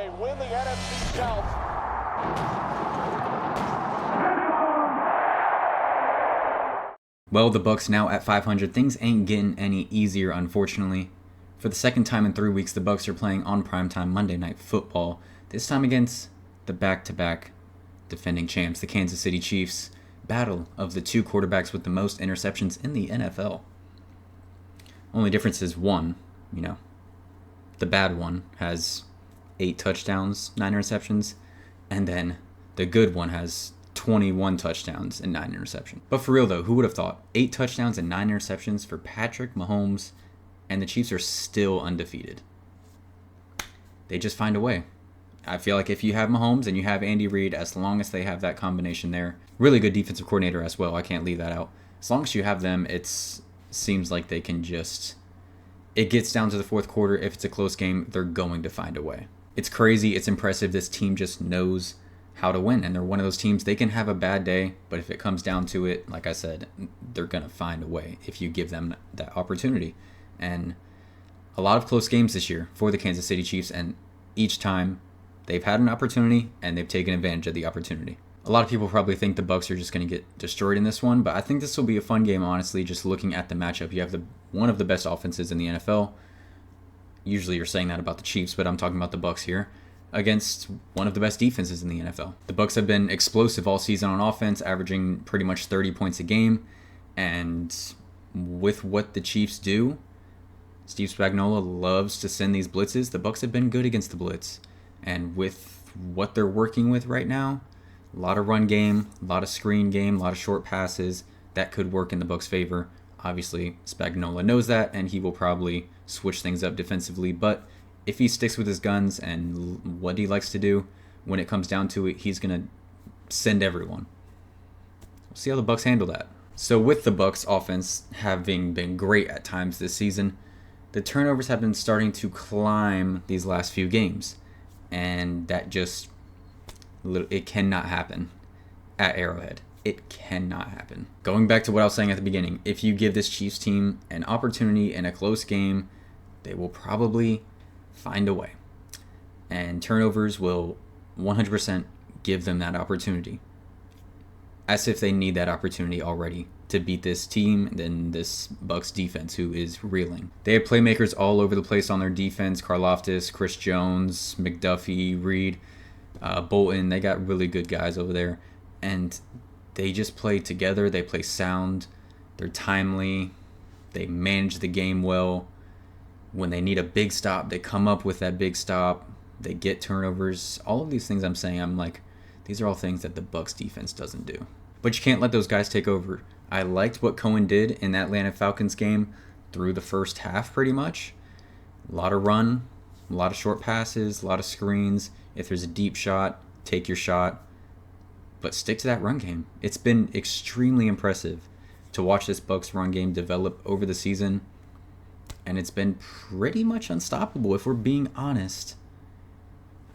Bay win the NFC South. Well, the Bucs now at 500. Things ain't getting any easier, unfortunately. For the second time in 3 weeks, the Bucs are playing on primetime Monday Night Football. This time against the back-to-back defending champs, the Kansas City Chiefs. Battle of the two quarterbacks with the most interceptions in the NFL. Only difference is one, the bad one has 8 touchdowns, 9 interceptions, and then the good one has 21 touchdowns and 9 interceptions. But for real though, who would have thought? 8 touchdowns and 9 interceptions for Patrick Mahomes, and the Chiefs are still undefeated. They just find a way. I feel like if you have Mahomes and you have Andy Reid, as long as they have that combination there, really good defensive coordinator as well, I can't leave that out. As long as you have them, it seems like they can just... It gets down to the fourth quarter. If it's a close game, they're going to find a way. It's crazy. It's impressive. This team just knows how to win, and they're one of those teams. They can have a bad day, but if it comes down to it, like I said, they're going to find a way if you give them that opportunity. And a lot of close games this year for the Kansas City Chiefs, and each time they've had an opportunity and they've taken advantage of the opportunity. A lot of people probably think the Bucs are just going to get destroyed in this one, but I think this will be a fun game, honestly, just looking at the matchup. You have one of the best offenses in the NFL. Usually you're saying that about the Chiefs, but I'm talking about the Bucs here, against one of the best defenses in the NFL. The Bucs have been explosive all season on offense, averaging pretty much 30 points a game, and with what the Chiefs do, Steve Spagnuolo loves to send these blitzes. The Bucs have been good against the blitz, and with what they're working with right now, a lot of run game, a lot of screen game, a lot of short passes, that could work in the Bucs' favor. Obviously, Spagnuolo knows that, and he will probably switch things up defensively, but if he sticks with his guns and what he likes to do, when it comes down to it, he's going to send everyone. We'll see how the Bucs handle that. So with the Bucs offense having been great at times this season, the turnovers have been starting to climb these last few games, and that it cannot happen at Arrowhead. It cannot happen. Going back to what I was saying at the beginning, if you give this Chiefs team an opportunity in a close game, they will probably find a way. And turnovers will 100% give them that opportunity. As if they need that opportunity already to beat this team than this Bucs defense, who is reeling. They have playmakers all over the place on their defense. Karlaftis, Chris Jones, McDuffie, Reed, Bolton. They got really good guys over there. And they just play together. They play sound. They're timely. They manage the game well. When they need a big stop, they come up with that big stop. They get turnovers. All of these things I'm saying, I'm like, these are all things that the Bucs defense doesn't do. But you can't let those guys take over. I liked what Cohen did in that Atlanta Falcons game through the first half pretty much. A lot of run, a lot of short passes, a lot of screens. If there's a deep shot, take your shot. But stick to that run game. It's been extremely impressive to watch this Bucs run game develop over the season. And it's been pretty much unstoppable, if we're being honest.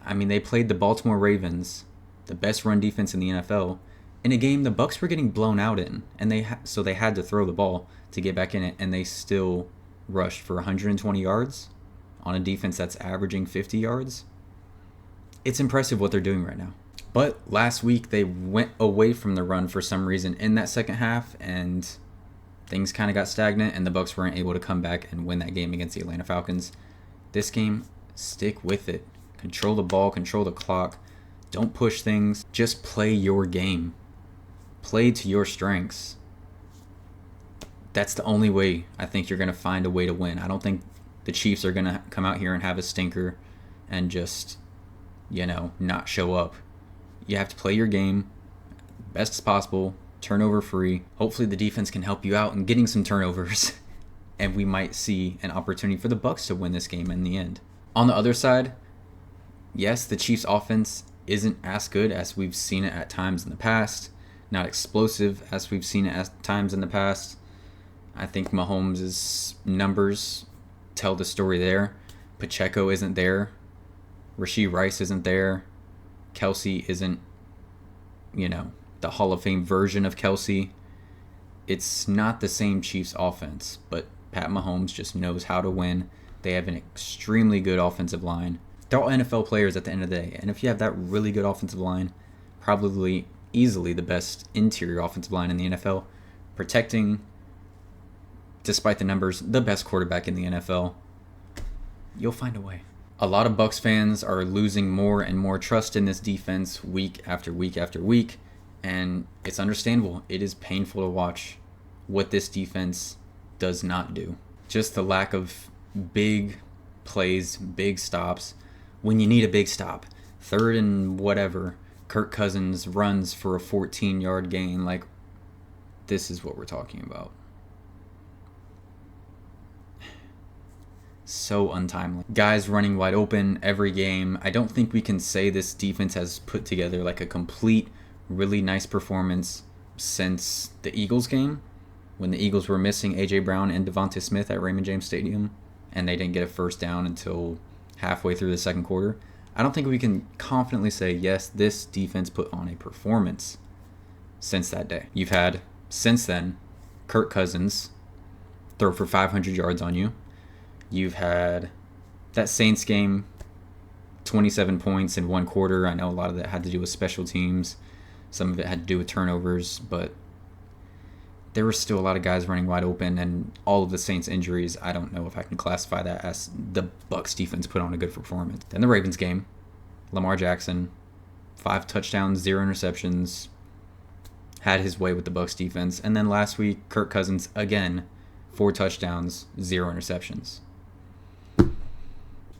I mean, they played the Baltimore Ravens, the best run defense in the NFL, in a game the Bucs were getting blown out in, and so they had to throw the ball to get back in it, and they still rushed for 120 yards on a defense that's averaging 50 yards. It's impressive what they're doing right now. But last week they went away from the run for some reason in that second half, and things kind of got stagnant, and the Bucs weren't able to come back and win that game against the Atlanta Falcons. This game, stick with it. Control the ball, control the clock. Don't push things. Just play your game. Play to your strengths. That's the only way I think you're going to find a way to win. I don't think the Chiefs are going to come out here and have a stinker and just, not show up. You have to play your game best as possible, turnover free. Hopefully the defense can help you out in getting some turnovers, and we might see an opportunity for the Bucs to win this game in the end. On the other side, yes, the Chiefs offense isn't as good as we've seen it at times in the past. Not explosive as we've seen it at times in the past. I think Mahomes' numbers tell the story there. Pacheco isn't there. Rashee Rice isn't there. Kelsey isn't, the Hall of Fame version of Kelsey. It's not the same Chiefs offense, but Pat Mahomes just knows how to win. They have an extremely good offensive line. They're all NFL players at the end of the day. And if you have that really good offensive line, probably easily the best interior offensive line in the NFL, protecting, despite the numbers, the best quarterback in the NFL, you'll find a way. A lot of Bucs fans are losing more and more trust in this defense week after week after week, and it's understandable. It is painful to watch what this defense does not do. Just the lack of big plays, big stops. When you need a big stop, 3rd and whatever, Kirk Cousins runs for a 14-yard gain. Like, this is what we're talking about. So untimely. Guys running wide open every game. I don't think we can say this defense has put together like a complete, really nice performance since the Eagles game, when the Eagles were missing A.J. Brown and Devontae Smith at Raymond James Stadium, and they didn't get a first down until halfway through the second quarter. I don't think we can confidently say, yes, this defense put on a performance since that day. You've had, since then, Kirk Cousins throw for 500 yards on you. You've had that Saints game, 27 points in one quarter. I know a lot of that had to do with special teams. Some of it had to do with turnovers, but there were still a lot of guys running wide open, and all of the Saints injuries, I don't know if I can classify that as the Bucs defense put on a good performance. Then the Ravens game, Lamar Jackson, 5 touchdowns, 0 interceptions, had his way with the Bucs defense. And then last week, Kirk Cousins, again, 4 touchdowns, 0 interceptions.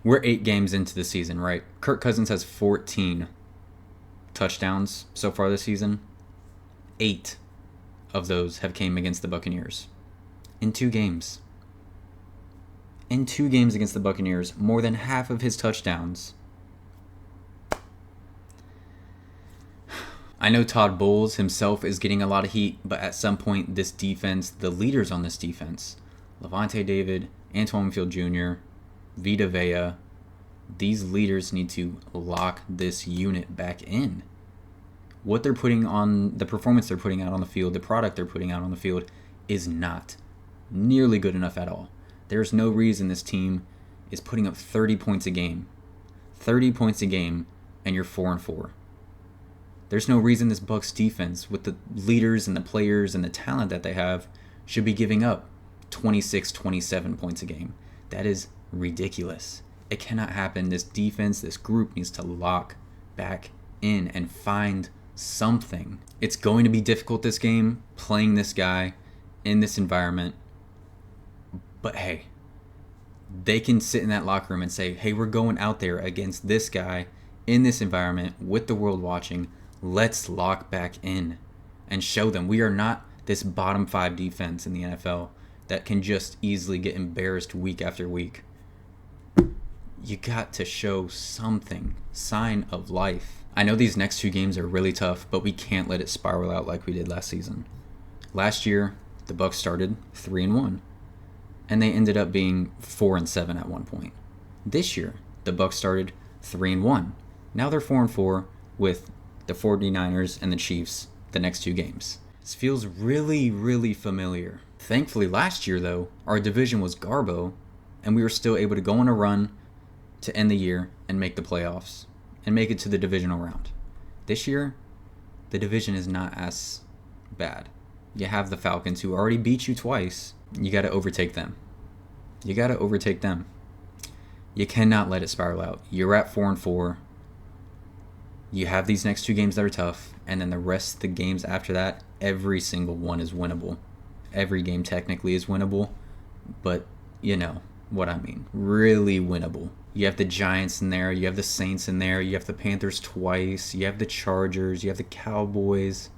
We're 8 games into the season, right? Kirk Cousins has 14 touchdowns so far this season. 8 of those have came against the Buccaneers. In 2 games. In 2 games against the Buccaneers, more than half of his touchdowns. I know Todd Bowles himself is getting a lot of heat, but at some point this defense, the leaders on this defense, Levante David, Antoine Winfield Jr., Vita Vea, these leaders need to lock this unit back in. What they're putting on, the performance they're putting out on the field, the product they're putting out on the field is not nearly good enough at all. There's no reason this team is putting up 30 points a game. 30 points a game, and you're 4-4. There's no reason this Bucs defense, with the leaders and the players and the talent that they have, should be giving up 26, 27 points a game. That is ridiculous. It cannot happen. This defense, this group needs to lock back in and find something. It's going to be difficult this game, playing this guy in this environment. But hey, they can sit in that locker room and say, hey, we're going out there against this guy in this environment with the world watching. Let's lock back in and show them we are not this bottom 5 defense in the NFL that can just easily get embarrassed week after week. You got to show something, sign of life. I know these next 2 games are really tough, but we can't let it spiral out like we did last season. Last year, the Bucs started 3-1, and they ended up being 4-7 at one point. This year, the Bucs started 3-1. Now they're 4-4 with the 49ers and the Chiefs the next 2 games. This feels really, really familiar. Thankfully, last year, though, our division was Garbo, and we were still able to go on a run to end the year and make the playoffs and make it to the divisional round. This year, the division is not as bad. You have the Falcons, who already beat you twice. You got to overtake them. You cannot let it spiral out. You're at 4-4. You have these next 2 games that are tough, and then the rest of the games after that, every single one is winnable. Every game technically is winnable, but you know what I mean. Really winnable. You have the Giants in there, you have the Saints in there, you have the Panthers twice, you have the Chargers, you have the Cowboys.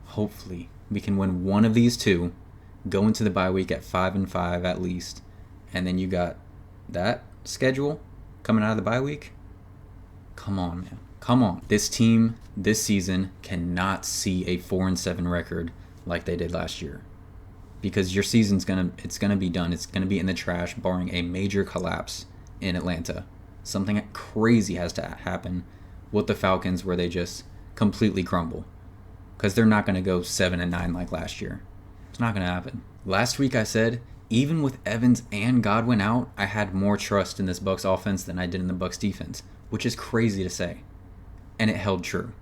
Hopefully, we can win one of these 2, go into the bye week at 5-5 at least, and then you got that schedule coming out of the bye week. Come on, man. Come on. This team, this season, cannot see a 4-7 record like they did last year. Because your season's gonna be done. It's gonna be in the trash, barring a major collapse in Atlanta. Something crazy has to happen with the Falcons where they just completely crumble. Because they're not gonna go 7-9 like last year. It's not gonna happen. Last week I said, even with Evans and Godwin out, I had more trust in this Bucs offense than I did in the Bucs defense, which is crazy to say. And it held true.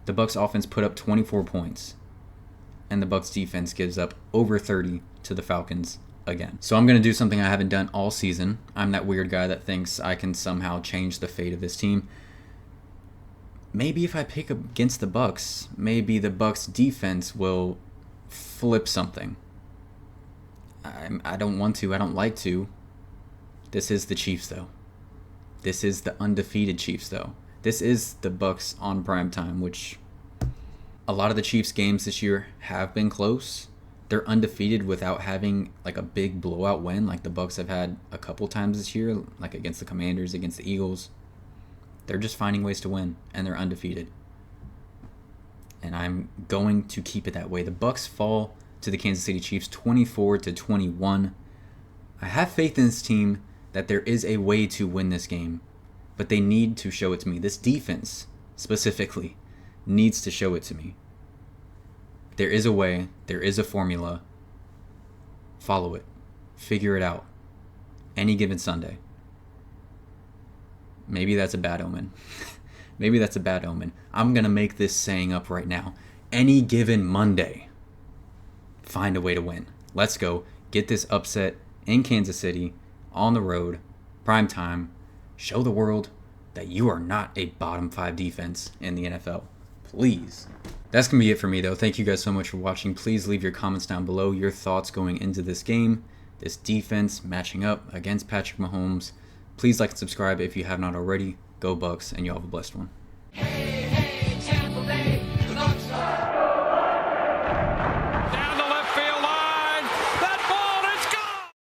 The Bucs offense put up 24 points, and the Bucs defense gives up over 30 to the Falcons again. So I'm going to do something I haven't done all season. I'm that weird guy that thinks I can somehow change the fate of this team. Maybe if I pick against the Bucs, maybe the Bucs defense will flip something. I don't want to. I don't like to. This is the Chiefs, though. This is the undefeated Chiefs, though. This is the Bucs on primetime, which a lot of the Chiefs games this year have been close. They're undefeated without having like a big blowout win like the Bucs have had a couple times this year, like against the Commanders, against the Eagles. They're just finding ways to win, and they're undefeated. And I'm going to keep it that way. The Bucs fall to the Kansas City Chiefs 24-21. I have faith in this team that there is a way to win this game, but they need to show it to me. This defense, specifically, needs to show it to me. There is a way. There is a formula. Follow it. Figure it out. Any given Sunday. Maybe that's a bad omen. Maybe that's a bad omen. I'm going to make this saying up right now. Any given Monday, find a way to win. Let's go. Get this upset in Kansas City, on the road, prime time. Show the world that you are not a bottom 5 defense in the NFL. Please. That's going to be it for me, though. Thank you guys so much for watching. Please leave your comments down below, your thoughts going into this game, this defense matching up against Patrick Mahomes. Please like and subscribe if you have not already. Go Bucs, and you all have a blessed one.